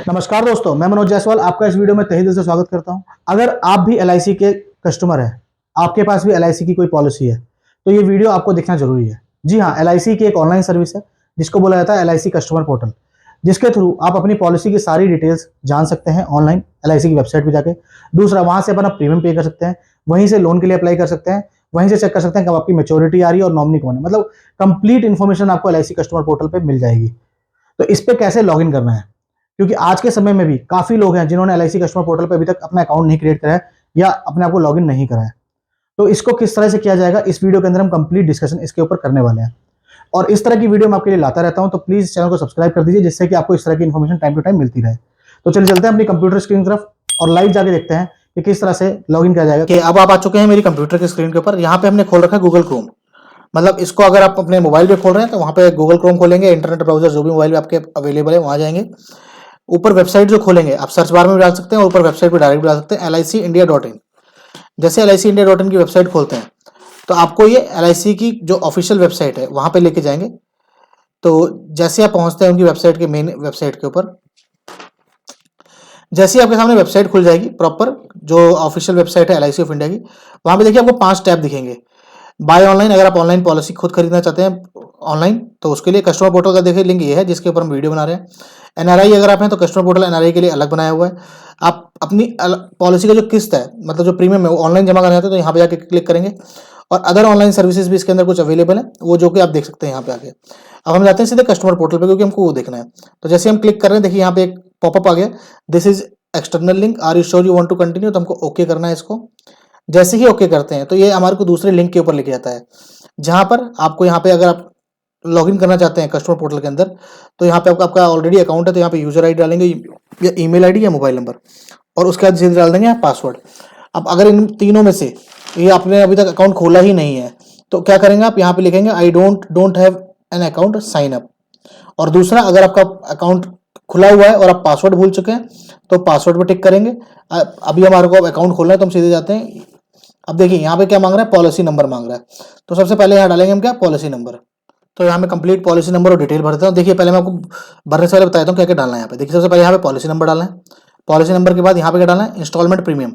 नमस्कार दोस्तों, मैं मनोज जायसवाल आपका इस वीडियो में तहे दिल से स्वागत करता हूं। अगर आप भी एलआईसी के कस्टमर हैं, आपके पास भी एलआईसी की कोई पॉलिसी है, तो ये वीडियो आपको देखना जरूरी है। जी हाँ, एलआईसी की एक ऑनलाइन सर्विस है जिसको बोला जाता है एलआईसी कस्टमर पोर्टल, जिसके थ्रू आप अपनी पॉलिसी की सारी डिटेल्स जान सकते हैं ऑनलाइन एलआईसी की वेबसाइट पर जाके। दूसरा, वहां से अपना प्रीमियम पे कर सकते हैं, वहीं से लोन के लिए अप्लाई कर सकते हैं, वहीं से चेक कर सकते हैं कब आपकी मेच्योरिटी आ रही है और नॉमिनी कौन है। मतलब कंप्लीट इन्फॉर्मेशन आपको एलआईसी कस्टमर पोर्टल पर मिल जाएगी। तो इस पे कैसे लॉगिन करना है, क्योंकि आज के समय में भी काफी लोग हैं जिन्होंने एलआईसी कस्टमर पोर्टल पर अभी तक अपना अकाउंट नहीं क्रिएट करा है या अपने आप को लॉगिन नहीं करा है। तो इसको किस तरह से किया जाएगा, इस वीडियो के अंदर हम कंप्लीट डिस्कशन इसके ऊपर करने वाले हैं। और इस तरह की वीडियो मैं आपके लिए लाता रहता हूं, तो प्लीज चैनल को सब्सक्राइब कर दीजिए, जिससे कि आपको इस तरह की इन्फॉर्मेशन टाइम टू टाइम मिलती रहे। तो चलिए चलते हैं अपनी कंप्यूटर स्क्रीन की तरफ और लाइव जाके देखते हैं कि किस तरह से लॉगिन किया जाएगा। कि अब आप आ चुके हैं मेरी कंप्यूटर की स्क्रीन के ऊपर। यहाँ पे हमने खोल रखा है गूगल क्रोम। मतलब इसको अगर आप अपने मोबाइल पे खोल रहे हैं तो वहां पे गूगल क्रोम खोलेंगे, इंटरनेट ब्राउजर जो भी मोबाइल पे आपके अवेलेबल है वहां जाएंगे। ऊपर वेबसाइट जो खोलेंगे आप सर्च बार में भी डाल सकते हैं और ऊपर वेबसाइट पे डायरेक्ट भी डाल सकते हैं LICindia.in। जैसे LICindia.in की वेबसाइट खोलते हैं तो आपको ये LIC की जो ऑफिशियल वेबसाइट है वहां पे लेके जाएंगे। तो जैसे आप पहुंचते हैं उनकी वेबसाइट के मेन वेबसाइट के ऊपर, जैसे ही आपके सामने वेबसाइट खुल जाएगी प्रॉपर जो ऑफिशियल वेबसाइट है LIC ऑफ इंडिया की, वहां पे देखिए आपको 5 टैब दिखेंगे। बाय ऑनलाइन, अगर आप ऑनलाइन पॉलिसी खुद खरीदना चाहते हैं ऑनलाइन तो उसके लिए कस्टमर पोर्टल का देखिए लिंक ये है जिसके ऊपर हम वीडियो बना रहे हैं। एनआरआई अगर आप हैं तो कस्टमर पोर्टल एनआरआई के लिए अलग बनाया हुआ है। आप अपनी पॉलिसी का जो किस्त है, मतलब जो प्रीमियम है, वो ऑनलाइन जमा करना चाहते हैं तो यहाँ पे जाके क्लिक करेंगे। और अदर ऑनलाइन सर्विसेज भी इसके अंदर कुछ अवेलेबल है, वो जो कि आप देख सकते हैं यहाँ पे आके। अब हम जाते हैं सीधे कस्टमर पोर्टल पे, क्योंकि हमको वो देखना है। तो जैसे हम क्लिक कर रहे हैं, देखिए यहाँ पे एक पॉपअप आ गया, this is external link, are you sure you want to continue. तो हमको ओके करना है इसको। जैसे ही ओके करते हैं तो ये हमारे को दूसरे लिंक के ऊपर लेके जाता है, जहां पर आपको यहाँ पे अगर आप लॉगिन करना चाहते हैं कस्टमर पोर्टल के अंदर तो यहाँ पे आपका ऑलरेडी अकाउंट है तो यहाँ पे यूजर आईडी डालेंगे या ईमेल आईडी या मोबाइल नंबर, और उसके बाद सीधे डाल देंगे आप पासवर्ड। अब अगर इन तीनों में से ये आपने अभी तक अकाउंट खोला ही नहीं है तो क्या करेंगे आप यहाँ पे लिखेंगे I don't have an account, sign up. और दूसरा, अगर आपका अकाउंट खुला हुआ है और आप पासवर्ड भूल चुके हैं तो पासवर्ड पे टिक करेंगे। अभी हमारे को अकाउंट खोलना है तो हम सीधे जाते हैं। अब देखिए यहाँ पे क्या मांग रहा है, पॉलिसी नंबर मांग रहा है। तो सबसे पहले यहाँ डालेंगे हम क्या, पॉलिसी नंबर। तो यहाँ में कंप्लीट पॉलिसी नंबर और डिटेल भरते हैं। देखिए पहले मैं आपको भरने से पहले बताता हूँ क्या क्या डालना है यहाँ पे। देखिए सबसे पहले यहाँ पे पॉलिसी नंबर डालना है। पॉलिसी नंबर के बाद यहाँ पे क्या डालना है, इंस्टॉलमेंट प्रीमियम।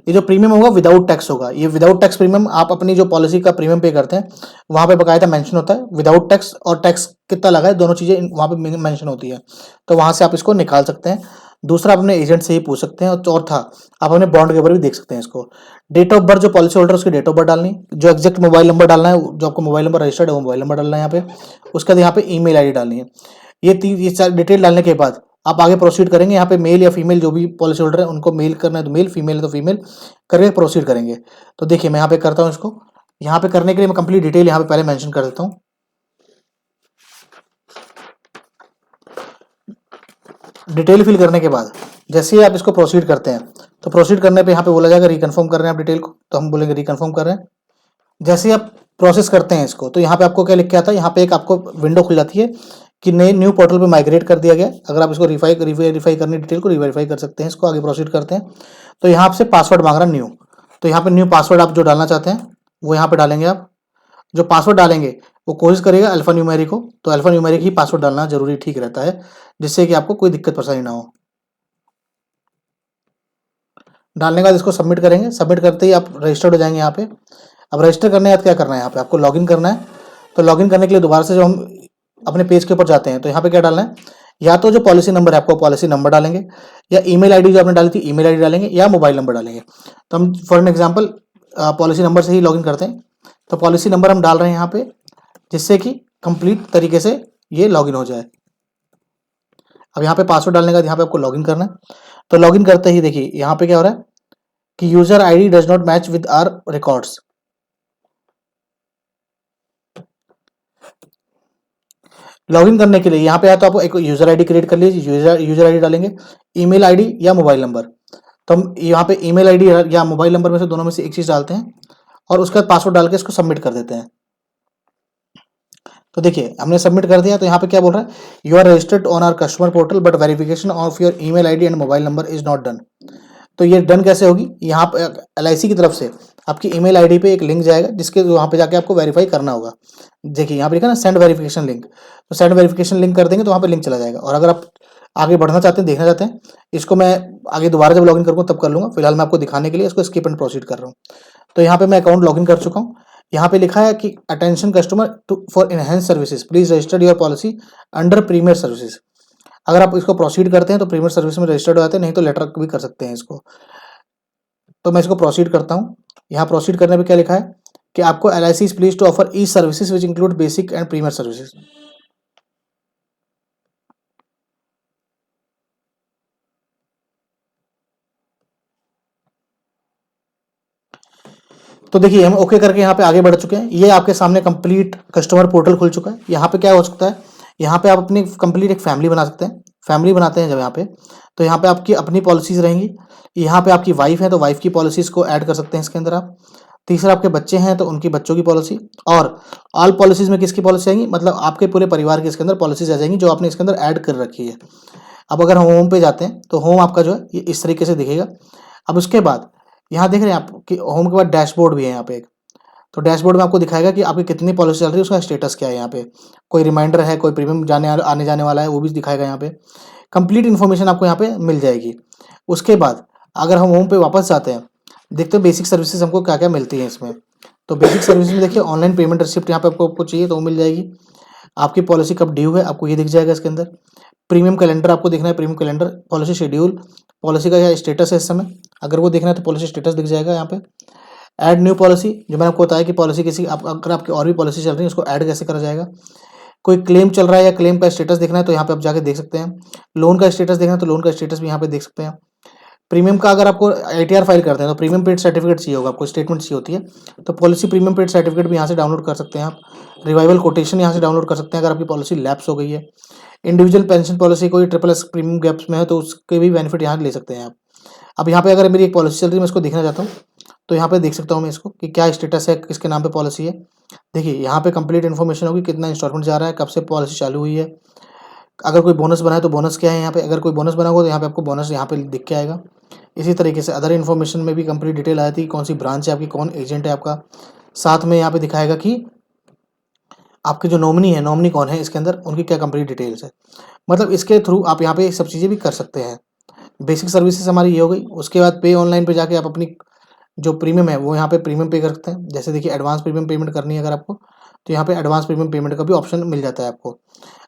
ये जो प्रीमियम होगा विदाउट टैक्स होगा। ये विदाउट टैक्स प्रीमियम आप अपनी जो पॉलिसी का प्रीमियम पे करते हैं वहाँ पे बकायदा मेंशन होता है, विदाउट टैक्स और टैक्स कितना लगा है, दोनों चीजें वहाँ पे मेंशन होती है। तो वहां से आप इसको निकाल सकते हैं। दूसरा, आप अपने एजेंट से ही पूछ सकते हैं। और चौथा, आप अपने बॉन्ड के ऊपर भी देख सकते हैं इसको। डेट ऑफ बर्थ, जो पॉलिसी होल्डर उसकी डेट ऑफ बर्थ डालनी, जो एग्जैक्ट मोबाइल नंबर डालना है, जो आपको मोबाइल नंबर रजिस्टर्ड है वो मोबाइल नंबर डालना है यहाँ पे। उसके बाद यहाँ पे ईमेल आईडी डालनी है। ये चार डिटेल डालने के बाद आप आगे प्रोसीड करेंगे। यहाँ पे मेल या फीमेल जो भी पॉलिसी होल्डर है उनको मेल करना है तो मेल, फीमेल है तो फीमेल करके प्रोसीड करेंगे। तो देखिए मैं यहाँ पे करता हूँ इसको। यहाँ पे करने के लिए मैं कंप्लीट डिटेल यहाँ पे पहले मेंशन कर देता हूँ। डिटेल फिल करने के बाद जैसे ही आप इसको प्रोसीड करते हैं तो प्रोसीड करने पे यहाँ पे बोला जाएगा रिकन्फर्म कर रहे हैं आप डिटेल को, तो हम बोलेंगे रिकन्फर्म कर रहे हैं। जैसे ही आप प्रोसेस करते हैं इसको तो यहाँ पे आपको क्या लिख के आता है, यहाँ पे एक आपको विंडो खुल जाती है कि नए न्यू पोर्टल पे माइग्रेट कर दिया गया। अगर आप इसको वेरीफाई करनी डिटेल को रिवेरीफाई कर सकते हैं। इसको आगे प्रोसीड करते हैं तो यहाँ आपसे पासवर्ड मांग रहा है न्यू। तो यहाँ पे न्यू पासवर्ड आप जो डालना चाहते हैं वो यहाँ पे डालेंगे। आप जो पासवर्ड डालेंगे वो कोशिश करेगा अल्फा न्यूमेरिक हो, तो अल्फा न्यूमेरिक ही पासवर्ड डालना जरूरी ठीक रहता है, जिससे कि आपको कोई दिक्कत परेशानी ना हो। डालने के बाद इसको सबमिट करेंगे। सबमिट करते ही आप रजिस्टर्ड हो जाएंगे यहाँ पे। अब रजिस्टर करने के बाद क्या करना है, यहाँ पे आपको लॉगिन करना है। तो लॉगिन करने के लिए दोबारा से जो हम अपने पेज के ऊपर जाते हैं तो यहाँ पे क्या डालना है, या तो जो पॉलिसी नंबर है आपको पॉलिसी नंबर डालेंगे, या ईमेल आईडी जो आपने डाली थी ईमेल आईडी डालेंगे, या मोबाइल नंबर डालेंगे। तो हम for an example policy number से ही लॉगिन करते हैं। तो पॉलिसी नंबर हम डाल रहे हैं यहाँ पे, जिससे कि कंप्लीट तरीके से ये लॉगिन हो जाए। अब यहाँ पे पासवर्ड डालने के बाद यहाँ पे आपको लॉगिन करना है। तो लॉगिन करते ही देखिए यहाँ पे क्या हो रहा है कि user ID does not match with our records. Login करने के लिए यहाँ पे या तो आपको एक यूजर आईडी क्रिएट कर लीजिए, यूजर आईडी डालेंगे, ईमेल आईडी या मोबाइल नंबर। तो हम यहाँ पे ईमेल आईडी या मोबाइल नंबर में से दोनों में से एक चीज डालते हैं और उसके बाद पासवर्ड डाल के इसको सबमिट कर देते हैं। तो देखिए हमने सबमिट कर दिया। तो यहाँ पे क्या बोल रहा है, you are registered on our customer portal but verification of your email ID and mobile number is not done. तो ये डन कैसे होगी, यहाँ पे LIC की तरफ से आपकी ईमेल आईडी पे एक लिंक जाएगा जिसके वहाँ पे जाके आपको वेरीफाई करना होगा। देखिए यहाँ पे लिखा ना सेंड वेरिफिकेशन लिंक, तो सेंड वेरिफिकेशन लिंक कर देंगे तो वहाँ पे लिंक चला जाएगा। और अगर आप आगे बढ़ना चाहते हैं, देखना चाहते हैं, इसको मैं आगे दोबारा जब लॉगिन करूँगा तब कर लूँगा। फिलहाल मैं आपको दिखाने के लिए इसको स्किप एंड प्रोसीड कर रहा हूँ। तो यहाँ पे मैं अकाउंट लॉगिन कर चुका हूँ। यहाँ पे लिखा है कि attention customer to for enhance services please register your policy under premier services. अगर आप इसको प्रोसीड करते हैं तो प्रीमियर सर्विस में रजिस्टर्ड हो जाते हैं, नहीं तो लेटर भी कर सकते हैं इसको। तो मैं इसको प्रोसीड करता हूँ। यहाँ प्रोसीड करने पे क्या लिखा है कि आपको LIC is please to offer e services which include basic and premier services. तो देखिए हम ओके करके यहाँ पे आगे बढ़ चुके हैं। ये आपके सामने कंप्लीट कस्टमर पोर्टल खुल चुका है। यहाँ पे क्या हो सकता है, यहाँ पे आप अपनी कंप्लीट एक फैमिली बना सकते हैं। फैमिली बनाते हैं जब यहाँ पे, तो यहाँ पे आपकी अपनी पॉलिसीज रहेंगी। यहाँ पे आपकी वाइफ है तो वाइफ की पॉलिसीज को ऐड कर सकते हैं इसके अंदर आप। तीसरा आपके बच्चे हैं तो उनकी बच्चों की पॉलिसी, और ऑल पॉलिसीज में किसकी पॉलिसी आएंगी, मतलब आपके पूरे परिवार की इसके अंदर पॉलिसीज आ जाएंगी जो आपने इसके अंदर ऐड कर रखी है। अब अगर हम होम पे जाते हैं तो होम आपका जो है ये इस तरीके से दिखेगा। अब उसके बाद यहाँ देख रहे हैं आप कि होम के बाद डैशबोर्ड भी है यहाँ पे एक। तो डैशबोर्ड में आपको दिखाएगा कि आपकी कितनी पॉलिसी चल रही है, उसका स्टेटस क्या है। यहाँ पे कोई रिमाइंडर है, कोई प्रीमियम आने जाने वाला है, वो भी दिखाएगा यहाँ पे। कंप्लीट इन्फॉर्मेशन आपको यहाँ पे मिल जाएगी। उसके बाद अगर हम होम पे वापस जाते हैं, देखते हैं बेसिक सर्विसेज हमको क्या क्या मिलती है इसमें। तो बेसिक सर्विसेज में देखिए ऑनलाइन पेमेंट रिसिप्ट यहाँ पे आपको चाहिए तो वो मिल जाएगी। आपकी पॉलिसी कब ड्यू है आपको ये दिख जाएगा इसके अंदर। प्रीमियम कैलेंडर आपको देखना है, premium calendar, policy schedule, policy का क्या स्टेटस है इस समय, अगर वो देखना है तो पॉलिसी स्टेटस दिख जाएगा यहाँ पे। ऐड न्यू पॉलिसी, जो मैंने आपको बताया कि पॉलिसी किसी अगर आपकी और भी पॉलिसी चल रही है उसको ऐड कैसे करा जाएगा। कोई क्लेम चल रहा है या क्लेम का स्टेटस देखना है तो यहाँ पे आप जाके देख सकते हैं। लोन का स्टेटस देखना है तो लोन का स्टेटस भी यहाँ पे देख सकते हैं। प्रीमियम का अगर आपको ITR फाइल करते हैं तो प्रीमियम पेड सर्टिफिकेट चाहिए होगा, आपको स्टेटमेंट चाहिए होती है, तो पॉलिसी प्रीमियम पेड सर्टिफिकेट भी यहाँ से डाउनलोड कर सकते हैं आप। रिवाइवल कोटेशन यहाँ से डाउनलोड कर सकते हैं अगर आपकी पॉलिसी लैप्स हो गई है। इंडिविजुअल पेंशन पॉलिसी कोई SSS प्रीमियम गैप्स में है तो उसके भी बेनिफिट यहाँ ले सकते हैं आप। अब यहाँ पे अगर मेरी एक पॉलिसी चल रही है मैं इसको देखना चाहता हूँ तो यहाँ पे देख सकता हूँ मैं इसको कि क्या स्टेटस है, किसके नाम पे पॉलिसी है। देखिए यहाँ पे कंप्लीट इन्फॉर्मेशन होगी, कितना इंस्टॉलमेंट जा रहा है, कब से पॉलिसी चालू हुई है, अगर कोई बोनस बना है तो बोनस क्या है यहाँ पे, अगर कोई बोनस बना होगा तो यहाँ पे आपको बोनस यहाँ पे दिख के आएगा। इसी तरीके से अदर इन्फॉर्मेशन में भी कंप्लीट डिटेल आ जाती है, कौन सी ब्रांच है आपकी, कौन एजेंट है आपका। साथ में यहाँ पे दिखाएगा कि आपके जो नॉमिनी है, नॉमिनी कौन है इसके अंदर, उनकी क्या कंप्लीट डिटेल्स है। मतलब इसके थ्रू आप यहाँ पे सब चीज़ें भी कर सकते हैं। बेसिक सर्विसेज हमारी ये हो गई। उसके बाद पे ऑनलाइन पे जाके आप अपनी जो प्रीमियम है वो यहाँ पे प्रीमियम पे कर सकते हैं। जैसे देखिए एडवांस प्रीमियम पेमेंट करनी है अगर आपको, तो यहाँ पे एडवांस प्रीमियम पेमेंट का भी ऑप्शन मिल जाता है आपको।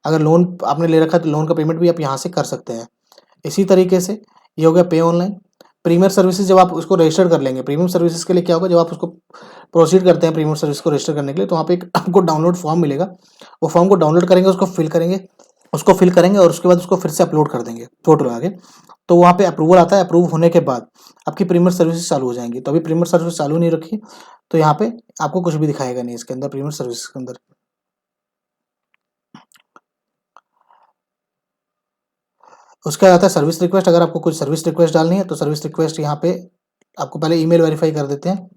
अगर लोन आपने ले रखा है तो लोन का पेमेंट भी आप यहाँ से कर सकते हैं। इसी तरीके से ये हो गया पे ऑनलाइन। प्रीमियम सर्विसेज जब आप उसको रजिस्टर कर लेंगे, प्रीमियम सर्विसेज के लिए क्या होगा, जब आप उसको प्रोसीड करते हैं प्रीमियम सर्विस को रजिस्टर करने के लिए, तो वहाँ पे एक आपको डाउनलोड फॉर्म मिलेगा। वो फॉर्म को डाउनलोड करेंगे, उसको फिल करेंगे और उसके बाद उसको फिर से अपलोड कर देंगे फोटो लगा के। तो वहाँ पे अप्रूवल आता है, अप्रूव होने के बाद आपकी प्रीमियर सर्विसेज चालू हो जाएंगी। तो अभी प्रीमियर सर्विस चालू नहीं रखी तो यहाँ पे आपको कुछ भी दिखाएगा नहीं इसके अंदर, प्रीमियर सर्विस के अंदर। उसका आता है सर्विस रिक्वेस्ट। अगर आपको कुछ सर्विस रिक्वेस्ट डालनी है तो सर्विस रिक्वेस्ट यहाँ पे आपको पहले ईमेल वेरीफाई कर देते हैं।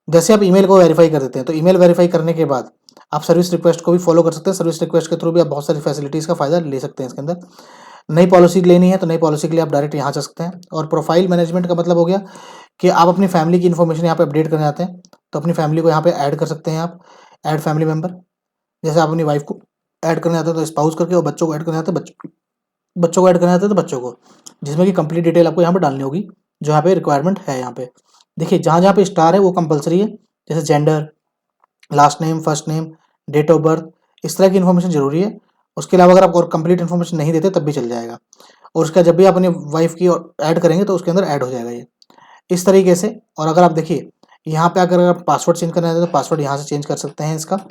जैसे आप ईमेल को वेरीफाई कर देते हैं तो ईमेल वेरीफाई करने के बाद आप सर्विस रिक्वेस्ट को भी फॉलो कर सकते हैं। सर्विस रिक्वेस्ट के थ्रू भी आप बहुत सारी फैसिलिटीज़ का फायदा ले सकते हैं इसके अंदर। नई पॉलिसी लेनी है तो नई पॉलिसी के लिए आप डायरेक्ट यहाँ जा सकते हैं। और प्रोफाइल मैनेजमेंट का मतलब हो गया कि आप अपनी फैमिली की इन्फॉर्मेशन यहाँ पे अपडेट करने आते हैं तो अपनी फैमिली को यहाँ पे ऐड कर सकते हैं आप। ऐड फैमिली मेंबर, जैसे आप अपनी वाइफ को ऐड करने आते हैं तो स्पाउस करके, और बच्चों को ऐड करने आते हैं बच्चों को ऐड करने आते हैं तो बच्चों को, जिसमें कि कंप्लीट डिटेल आपको यहाँ पे डालनी होगी जो यहाँ पे रिक्वायरमेंट है। यहाँ पे देखिए जहाँ जहाँ पे स्टार है वो कंपलसरी है, जैसे gender, last name, first name, date of birth, इस तरह की इन्फॉर्मेशन जरूरी है। उसके अलावा अगर आप और कंप्लीट इन्फॉर्मेशन नहीं देते तब भी चल जाएगा। और उसका जब भी आप अपनी वाइफ की ऐड करेंगे तो उसके अंदर ऐड हो जाएगा ये इस तरीके से। और अगर आप देखिए यहाँ पे अगर आप पासवर्ड चेंज करना है तो पासवर्ड यहाँ से चेंज कर सकते हैं इसका।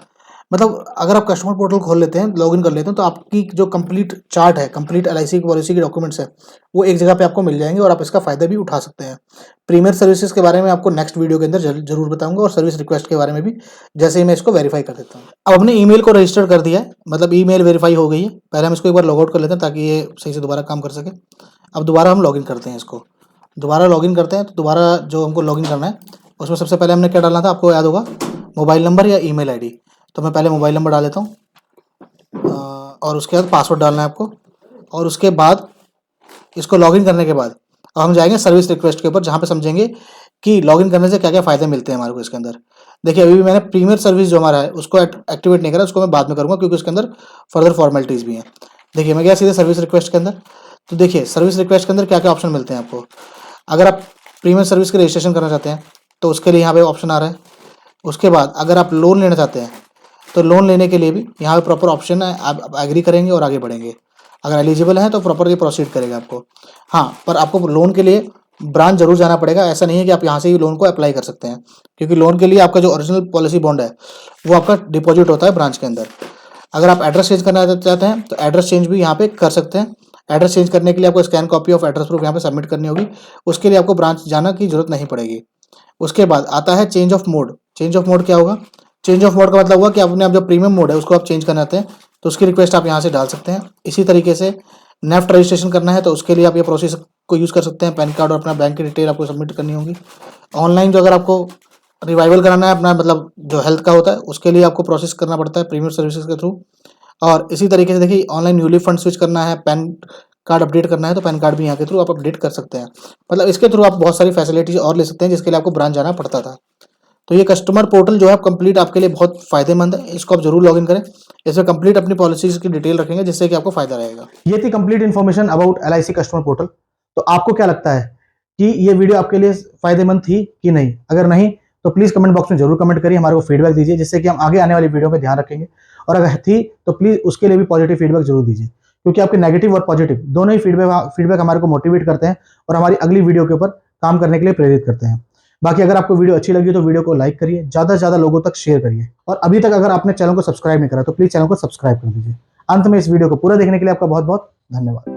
मतलब अगर आप कस्टमर पोर्टल खोल लेते हैं, लॉगिन कर लेते हैं, तो आपकी जो कंप्लीट चार्ट है, कंप्लीट LIC की पॉलिसी के डॉक्यूमेंट्स है, वो एक जगह पे आपको मिल जाएंगे और आप इसका फायदा भी उठा सकते हैं। प्रीमियर सर्विसेज के बारे में आपको नेक्स्ट वीडियो के अंदर जरूर बताऊंगा, और सर्विस रिक्वेस्ट के बारे में भी, जैसे ही मैं इसको वेरीफाई कर देता हूँ। अब हमने ईमेल को रजिस्टर कर दिया है, मतलब ईमेल वेरीफाई हो गई है। पहले हम इसको एक बार लॉग आउट कर लेते हैं ताकि ये सही से दोबारा काम कर सके। अब दोबारा हम लॉगिन करते हैं इसको, दोबारा लॉगिन करते हैं। तो दोबारा जो हमको लॉगिन करना है उसमें सबसे पहले हमने क्या डालना था, आपको याद होगा, मोबाइल नंबर या ईमेल आईडी। तो मैं पहले मोबाइल नंबर डाल देता हूँ और उसके बाद पासवर्ड डालना है आपको। और उसके बाद इसको लॉगिन करने के बाद अब हम जाएंगे सर्विस रिक्वेस्ट के ऊपर, जहाँ पे समझेंगे कि लॉगिन करने से क्या क्या फ़ायदे मिलते हैं हमारे को इसके अंदर। देखिए अभी भी मैंने प्रीमियर सर्विस जो हमारा है उसको एक्टिवेट नहीं करा, उसको मैं बाद में करूँगा क्योंकि उसके अंदर फर्दर फॉर्मेलिटीज़ भी हैं। देखिए मैं गया सीधे सर्विस रिक्वेस्ट के अंदर। तो देखिए सर्विस रिक्वेस्ट के अंदर क्या क्या ऑप्शन मिलते हैं आपको। अगर आप प्रीमियम सर्विस के रजिस्ट्रेशन करना चाहते हैं तो उसके लिए यहाँ पे ऑप्शन आ रहा है। उसके बाद अगर आप लोन लेना चाहते हैं तो लोन लेने के लिए भी यहाँ पे प्रॉपर ऑप्शन है, आप एग्री करेंगे और आगे बढ़ेंगे। अगर एलिजिबल है तो प्रॉपरली प्रोसीड करेगा आपको। हाँ, पर आपको लोन के लिए ब्रांच जरूर जाना पड़ेगा। ऐसा नहीं है कि आप यहाँ से ही लोन को अप्लाई कर सकते हैं, क्योंकि लोन के लिए आपका जो ओरिजिनल पॉलिसी बॉन्ड है वो आपका डिपॉजिट होता है ब्रांच के अंदर। अगर आप एड्रेस चेंज करना चाहते हैं तो एड्रेस चेंज भी यहाँ पे कर सकते हैं। एड्रेस चेंज करने के लिए आपको scan copy of address proof यहाँ पे सबमिट करनी होगी। उसके लिए आपको ब्रांच जाना की जरूरत नहीं पड़ेगी। उसके बाद आता है change of mode. Change of mode क्या होगा? चेंज ऑफ मोड का मतलब हुआ कि आपने आप जो प्रीमियम मोड है उसको आप चेंज करना चाहते हैं तो उसकी रिक्वेस्ट आप यहाँ से डाल सकते हैं। इसी तरीके से नेफ्ट रजिस्ट्रेशन करना है तो उसके लिए आप ये प्रोसेस को यूज़ कर सकते हैं। पैन कार्ड और अपना बैंक की डिटेल आपको सबमिट करनी होगी। ऑनलाइन जो अगर आपको रिवाइवल कराना है अपना, मतलब जो हेल्थ का होता है, उसके लिए आपको प्रोसेस करना पड़ता है प्रीमियम सर्विसेज के थ्रू। और इसी तरीके से देखिए ऑनलाइन न्यूली फंड स्विच करना है, पैन कार्ड अपडेट करना है तो पैन कार्ड भी यहाँ के थ्रू आप अपडेट कर सकते हैं। मतलब इसके थ्रू आप बहुत सारी फैसिलिटीज और ले सकते हैं जिसके लिए आपको ब्रांच जाना पड़ता था। तो ये कस्टमर पोर्टल जो है कंप्लीट आपके लिए बहुत फायदेमंद है। इसको आप जरूर लॉगिन करें। इसमें कंप्लीट अपनी पॉलिसीज की डिटेल रखेंगे जिससे कि आपको फायदा रहेगा। ये थी complete information about LIC customer portal. तो आपको क्या लगता है कि ये वीडियो आपके लिए फायदेमंद थी कि नहीं? अगर नहीं तो प्लीज कमेंट बॉक्स में जरूर कमेंट करिए, हमारे को फीडबैक दीजिए जिससे कि हम आगे आने वाली वीडियो में ध्यान रखेंगे। और अगर थी तो प्लीज उसके लिए भी पॉजिटिव फीडबैक जरूर दीजिए, क्योंकि आपके नेगेटिव और पॉजिटिव दोनों ही फीडबैक हमारे को मोटिवेट करते हैं और हमारी अगली वीडियो के ऊपर काम करने के लिए प्रेरित करते हैं। बाकी अगर आपको वीडियो अच्छी लगी तो वीडियो को लाइक करिए, ज्यादा से ज्यादा लोगों तक शेयर करिए, और अभी तक अगर आपने चैनल को सब्सक्राइब नहीं करा तो प्लीज चैनल को सब्सक्राइब कर दीजिए। अंत में इस वीडियो को पूरा देखने के लिए आपका बहुत बहुत धन्यवाद।